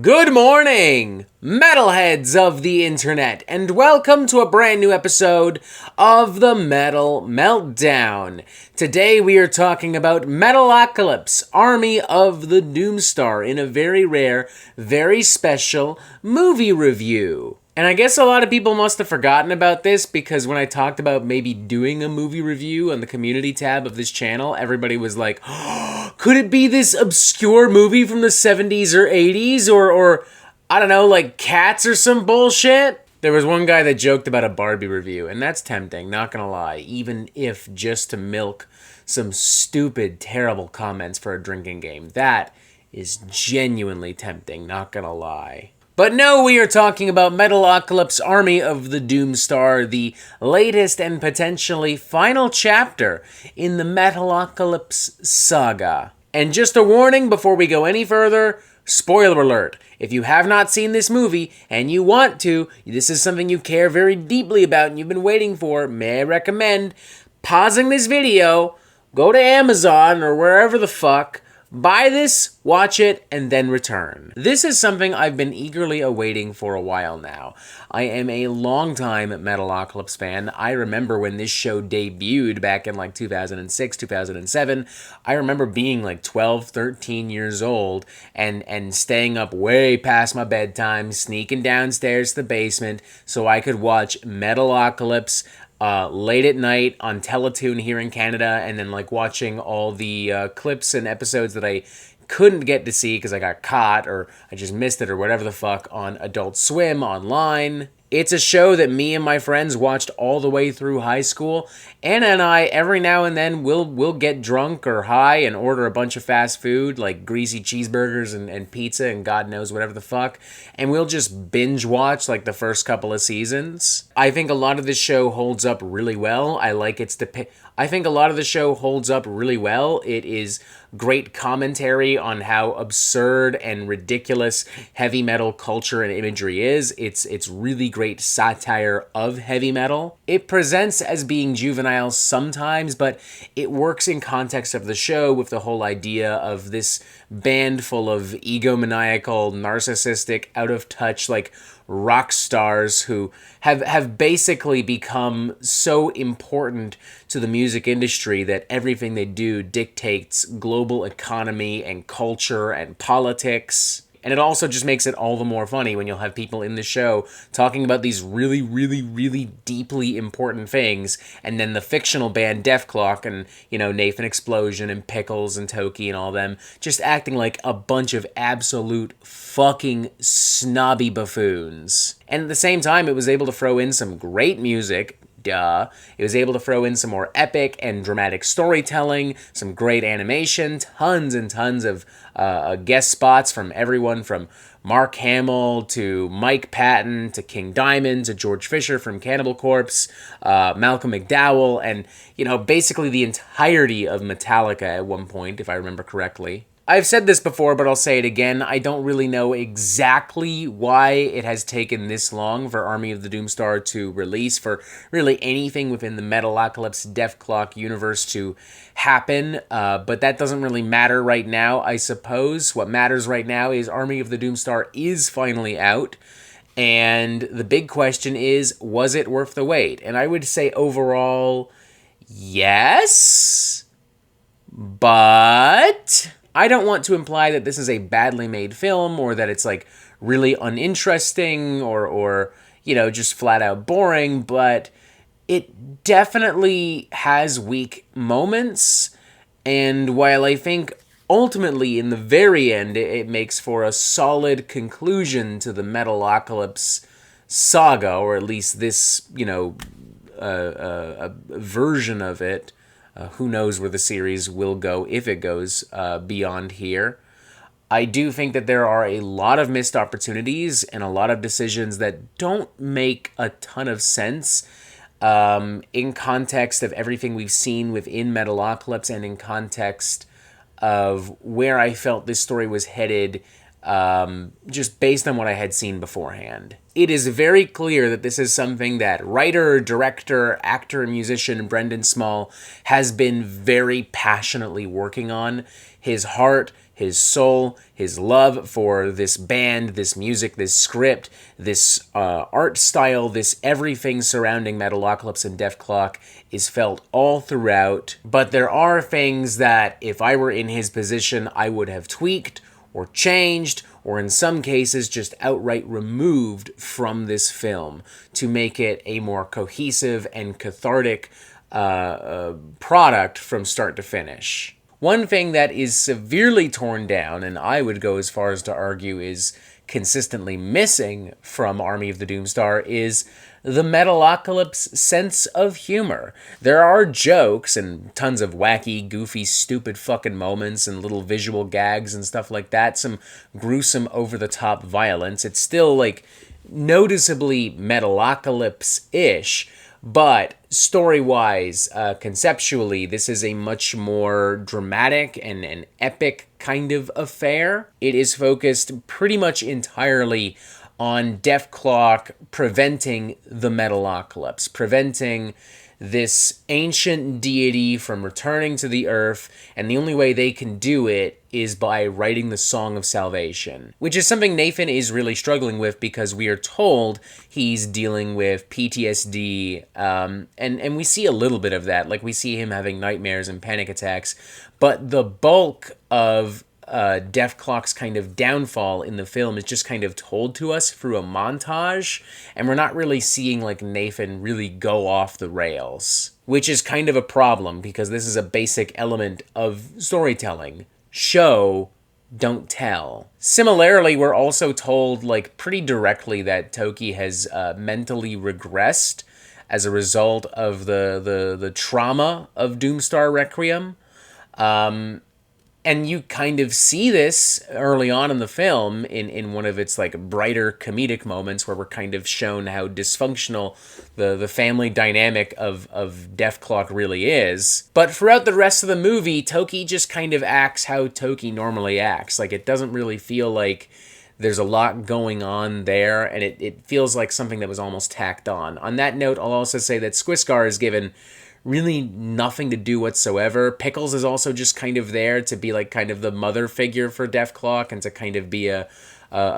Good morning, metalheads of the internet, and welcome to a brand new episode of the Metal Meltdown. Today we are talking about Metalocalypse, Army of the Doomstar, in a very rare, very special movie review. And I guess a lot of people must have forgotten about this because when I talked about maybe doing a movie review on the community tab of this channel, everybody was like, oh, could it be this obscure movie from the 70s or 80s or I don't know, like Cats or some bullshit? There was one guy that joked about a Barbie review, and that's tempting, not gonna lie, even if just to milk some stupid, terrible comments for a drinking game. That is genuinely tempting, not gonna lie. But no, we are talking about Metalocalypse Army of the Doomstar, the latest and potentially final chapter in the Metalocalypse saga. And just a warning before we go any further, spoiler alert. If you have not seen this movie and you want to, this is something you care very deeply about and you've been waiting for, may I recommend pausing this video, go to Amazon or wherever the fuck, buy this, watch it, and then return. This is something I've been eagerly awaiting for a while now. I am a longtime Metalocalypse fan. I remember when this show debuted back in like 2006, 2007. I remember being like 12, 13 years old and staying up way past my bedtime, sneaking downstairs to the basement so I could watch Metalocalypse late at night on Teletoon here in Canada, and then like watching all the clips and episodes that I couldn't get to see because I got caught or I just missed it or whatever the fuck on Adult Swim online. It's a show that me and my friends watched all the way through high school. Anna and I, every now and then, we'll get drunk or high and order a bunch of fast food, like greasy cheeseburgers and pizza and God knows whatever the fuck, and we'll just binge watch like the first couple of seasons. I think a lot of this show holds up really well. I think a lot of the show holds up really well. It is great commentary on how absurd and ridiculous heavy metal culture and imagery is. It's really great satire of heavy metal. It presents as being juvenile sometimes, but it works in context of the show with the whole idea of this band full of egomaniacal, narcissistic, out of touch, like rock stars who have basically become so important to the music industry that everything they do dictates global economy and culture and politics. And it also just makes it all the more funny when you'll have people in the show talking about these really, really, really deeply important things, and then the fictional band Dethklok and, Nathan Explosion and Pickles and Toki and all them just acting like a bunch of absolute fucking snobby buffoons. And at the same time, it was able to throw in some great music. It was able to throw in some more epic and dramatic storytelling, some great animation, tons and tons of guest spots from everyone from Mark Hamill to Mike Patton to King Diamond to George Fisher from Cannibal Corpse, Malcolm McDowell, and, basically the entirety of Metallica at one point, if I remember correctly. I've said this before, but I'll say it again. I don't really know exactly why it has taken this long for Army of the Doomstar to release, for really anything within the Metalocalypse Dethklok universe to happen, but that doesn't really matter right now, I suppose. What matters right now is Army of the Doomstar is finally out, and the big question is, was it worth the wait? And I would say overall, yes, but I don't want to imply that this is a badly made film or that it's like really uninteresting or just flat out boring, but it definitely has weak moments. And while I think ultimately in the very end it makes for a solid conclusion to the Metalocalypse saga, or at least this, a version of it, who knows where the series will go if it goes beyond here. I do think that there are a lot of missed opportunities and a lot of decisions that don't make a ton of sense in context of everything we've seen within Metalocalypse and in context of where I felt this story was headed just based on what I had seen beforehand. It is very clear that this is something that writer, director, actor, and musician Brendan Small has been very passionately working on. His heart, his soul, his love for this band, this music, this script, this art style, this everything surrounding Metalocalypse and Dethklok is felt all throughout. But there are things that if I were in his position, I would have tweaked or changed, or in some cases just outright removed from this film to make it a more cohesive and cathartic product from start to finish. One thing that is severely torn down, and I would go as far as to argue is consistently missing from Army of the Doomstar, is the Metalocalypse sense of humor. There are jokes and tons of wacky, goofy, stupid fucking moments and little visual gags and stuff like that, some gruesome, over-the-top violence. It's still, like, noticeably Metalocalypse-ish, but story-wise, conceptually, this is a much more dramatic and an epic kind of affair. It is focused pretty much entirely on Dethklok preventing the Metalocalypse, preventing this ancient deity from returning to the earth, and the only way they can do it is by writing the Song of Salvation, which is something Nathan is really struggling with because we are told he's dealing with PTSD, and we see a little bit of that. Like, we see him having nightmares and panic attacks, but the bulk of Dethklok's kind of downfall in the film is just kind of told to us through a montage, and we're not really seeing, like, Nathan really go off the rails, which is kind of a problem because this is a basic element of storytelling. Show, don't tell. Similarly, we're also told, like, pretty directly that Toki has mentally regressed as a result of the trauma of Doomstar Requiem. And you kind of see this early on in the film in one of its, like, brighter comedic moments where we're kind of shown how dysfunctional the family dynamic of Dethklok really is. But throughout the rest of the movie, Toki just kind of acts how Toki normally acts. Like, it doesn't really feel like there's a lot going on there, and it feels like something that was almost tacked on. On that note, I'll also say that Squiscar is given really nothing to do whatsoever. Pickles is also just kind of there to be, like, kind of the mother figure for Dethklok and to kind of be a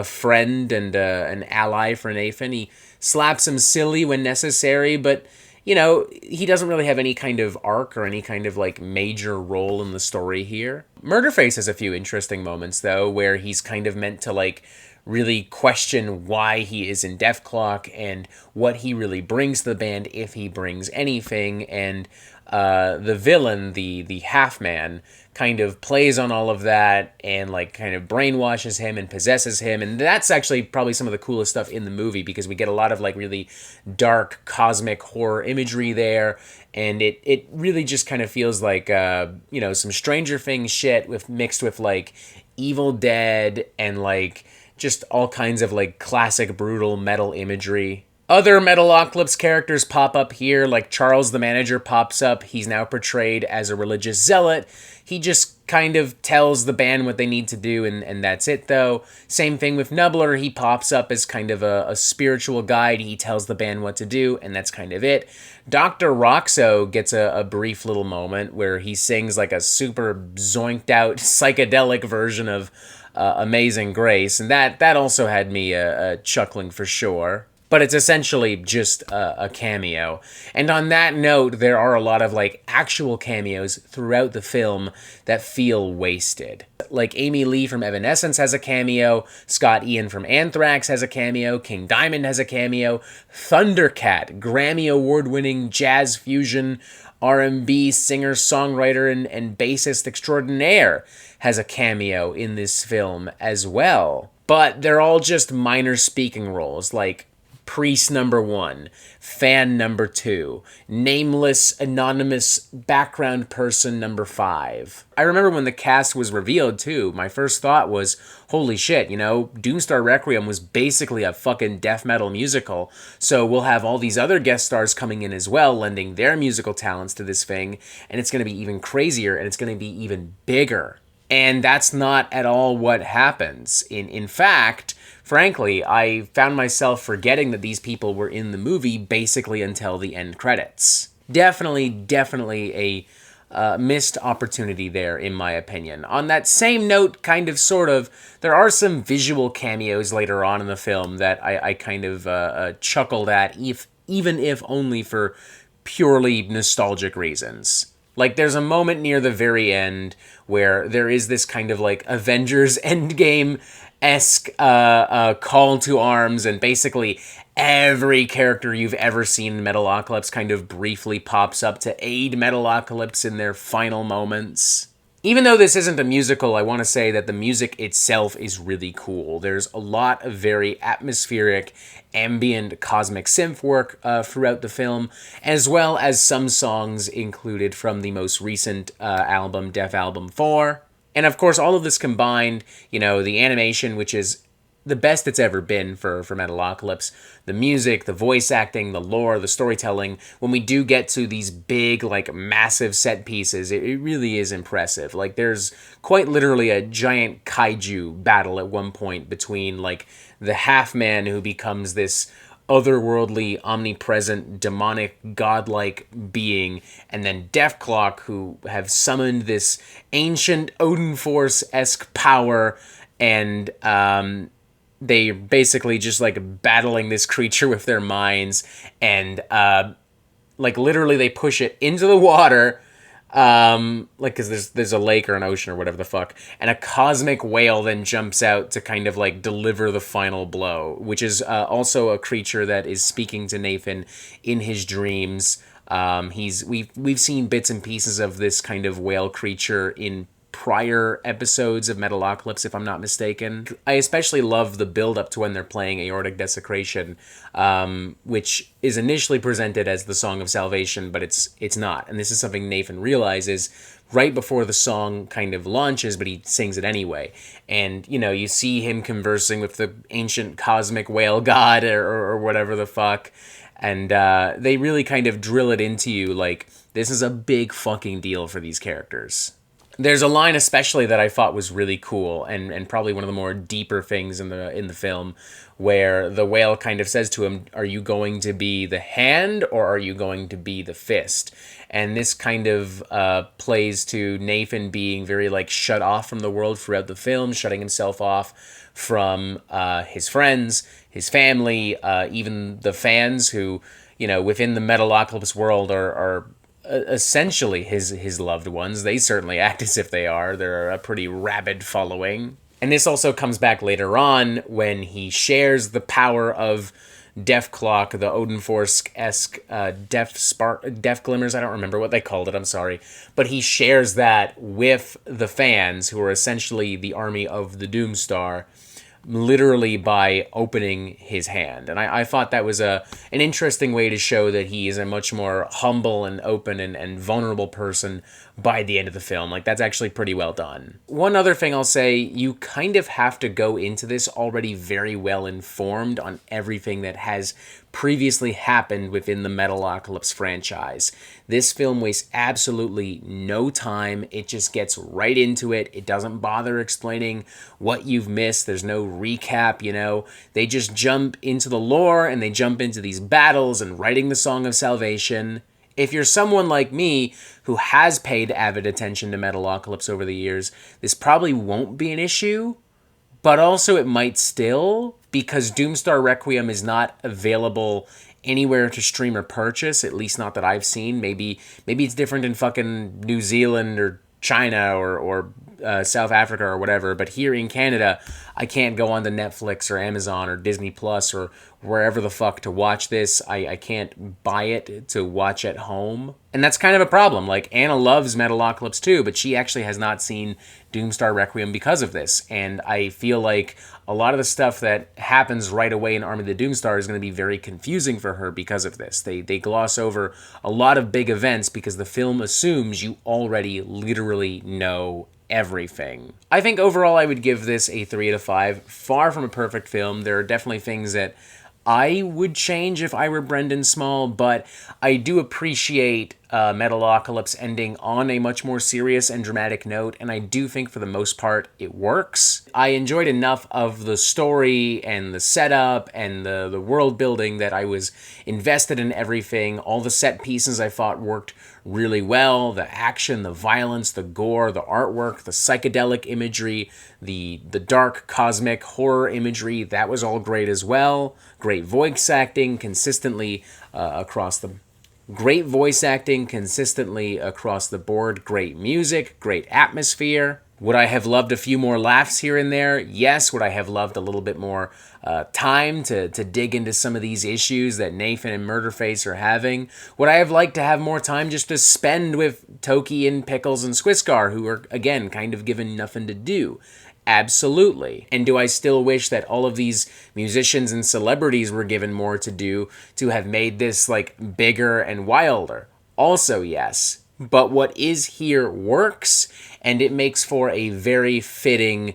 friend and an ally for Nathan. He slaps him silly when necessary, but, you know, he doesn't really have any kind of arc or any kind of, like, major role in the story here. Murderface has a few interesting moments, though, where he's kind of meant to, like, really question why he is in Dethklok and what he really brings to the band, if he brings anything, and the villain, the half-man, kind of plays on all of that and, like, kind of brainwashes him and possesses him, and that's actually probably some of the coolest stuff in the movie because we get a lot of, like, really dark cosmic horror imagery there, and it really just kind of feels like, you know, some Stranger Things shit mixed with, like, Evil Dead and, like, just all kinds of, like, classic brutal metal imagery. Other Metalocalypse characters pop up here, like Charles the manager pops up. He's now portrayed as a religious zealot. He just kind of tells the band what they need to do, and that's it, though. Same thing with Nubbler. He pops up as kind of a spiritual guide. He tells the band what to do, and that's kind of it. Dr. Roxo gets a brief little moment where he sings, like, a super zoinked out psychedelic version of Amazing Grace, and that also had me chuckling for sure. But it's essentially just a cameo. And on that note, there are a lot of, like, actual cameos throughout the film that feel wasted. Like, Amy Lee from Evanescence has a cameo, Scott Ian from Anthrax has a cameo, King Diamond has a cameo, Thundercat, Grammy Award-winning jazz fusion R&B singer, songwriter, and bassist extraordinaire, has a cameo in this film as well. But they're all just minor speaking roles, like Priest number 1, Fan number 2, Nameless Anonymous Background Person number 5. I remember when the cast was revealed, too, my first thought was, holy shit, you know, Doomstar Requiem was basically a fucking death metal musical, so we'll have all these other guest stars coming in as well, lending their musical talents to this thing, and it's going to be even crazier, and it's going to be even bigger. And that's not at all what happens. In fact, frankly, I found myself forgetting that these people were in the movie basically until the end credits. Definitely missed opportunity there, in my opinion. On that same note, kind of, sort of, there are some visual cameos later on in the film that I kind of chuckled at, even if only for purely nostalgic reasons. Like, there's a moment near the very end where there is this kind of, like, Avengers Endgame-esque call to arms, and basically every character you've ever seen in Metalocalypse kind of briefly pops up to aid Metalocalypse in their final moments. Even though this isn't a musical, I want to say that the music itself is really cool. There's a lot of very atmospheric, ambient, cosmic synth work throughout the film, as well as some songs included from the most recent album, Death Album 4. And of course, all of this combined, you know, the animation, which is the best it's ever been for Metalocalypse, the music, the voice acting, the lore, the storytelling. When we do get to these big, like, massive set pieces, it really is impressive. Like, there's quite literally a giant kaiju battle at one point between, like, the half-man who becomes this otherworldly, omnipresent, demonic, godlike being, and then Dethklok, who have summoned this ancient Odin Force-esque power, and they basically just, like, battling this creature with their minds, and like, literally they push it into the water, like, because there's a lake or an ocean or whatever the fuck, and a cosmic whale then jumps out to kind of, like, deliver the final blow, which is also a creature that is speaking to Nathan in his dreams. We've seen bits and pieces of this kind of whale creature in prior episodes of Metalocalypse, if I'm not mistaken. I especially love the build-up to when they're playing Aortic Desecration, which is initially presented as the Song of Salvation, but it's not. And this is something Nathan realizes right before the song kind of launches, but he sings it anyway. And, you know, you see him conversing with the ancient cosmic whale god or whatever the fuck. And they really kind of drill it into you, like, this is a big fucking deal for these characters. There's a line especially that I thought was really cool, and probably one of the more deeper things in the film, where the whale kind of says to him, are you going to be the hand or are you going to be the fist? And this kind of plays to Nathan being very, like, shut off from the world throughout the film, shutting himself off from his friends, his family, even the fans who, you know, within the Metalocalypse world are essentially his loved ones. They certainly act as if they are. They're a pretty rabid following. And this also comes back later on when he shares the power of Dethklok, the Odin Force-esque Death Glimmers. I don't remember what they called it, I'm sorry. But he shares that with the fans, who are essentially the army of the Doomstar, literally by opening his hand. And I thought that was an interesting way to show that he is a much more humble and open and vulnerable person by the end of the film. Like, that's actually pretty well done. One other thing I'll say, you kind of have to go into this already very well informed on everything that has previously happened within the Metalocalypse franchise. This film wastes absolutely no time. It just gets right into it. It doesn't bother explaining what you've missed. There's no recap, you know. They just jump into the lore and they jump into these battles and writing the Song of Salvation. If you're someone like me who has paid avid attention to Metalocalypse over the years, this probably won't be an issue, but also it might still, because Doomstar Requiem is not available anywhere to stream or purchase, at least not that I've seen. Maybe it's different in fucking New Zealand or China or South Africa or whatever, but here in Canada, I can't go on to Netflix or Amazon or Disney Plus or wherever the fuck to watch this. I can't buy it to watch at home. And that's kind of a problem. Like, Anna loves Metalocalypse too, but she actually has not seen Doomstar Requiem because of this. And I feel like a lot of the stuff that happens right away in Army of the Doomstar is going to be very confusing for her because of this. They gloss over a lot of big events because the film assumes you already literally know everything. I think overall I would give this a 3 out of 5. Far from a perfect film. There are definitely things that I would change if I were Brendan Small, but I do appreciate Metalocalypse ending on a much more serious and dramatic note, and I do think for the most part it works. I enjoyed enough of the story and the setup and the world building that I was invested in everything. All the set pieces I thought worked really well. The action, the violence, the gore, the artwork, the psychedelic imagery, the dark cosmic horror imagery, that was all great as well. Great voice acting consistently across the board. Great music, great atmosphere. Would I have loved a few more laughs here and there? Yes. Would I have loved a little bit more time to dig into some of these issues that Nathan and Murderface are having? Would I have liked to have more time just to spend with Toki and Pickles and Squiscar, who are, again, kind of given nothing to do? Absolutely. And do I still wish that all of these musicians and celebrities were given more to do to have made this, like, bigger and wilder? Also, yes. But what is here works, and it makes for a very fitting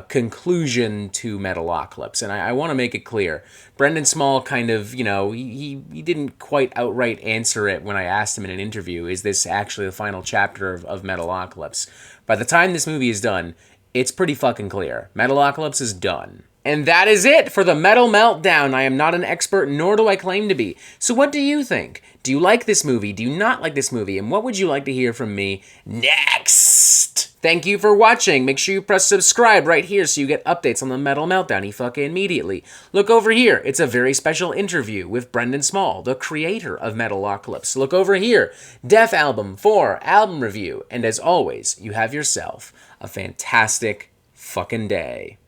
conclusion to Metalocalypse. And I want to make it clear. Brendan Small kind of, he didn't quite outright answer it when I asked him in an interview, is this actually the final chapter of Metalocalypse? By the time this movie is done, it's pretty fucking clear. Metalocalypse is done. And that is it for the Metal Meltdown. I am not an expert, nor do I claim to be. So what do you think? Do you like this movie? Do you not like this movie? And what would you like to hear from me next? Thank you for watching. Make sure you press subscribe right here so you get updates on the Metal Meltdown fucking immediately. Look over here. It's a very special interview with Brendan Small, the creator of Metalocalypse. Look over here. Def Album 4 album review. And as always, you have yourself a fantastic fucking day.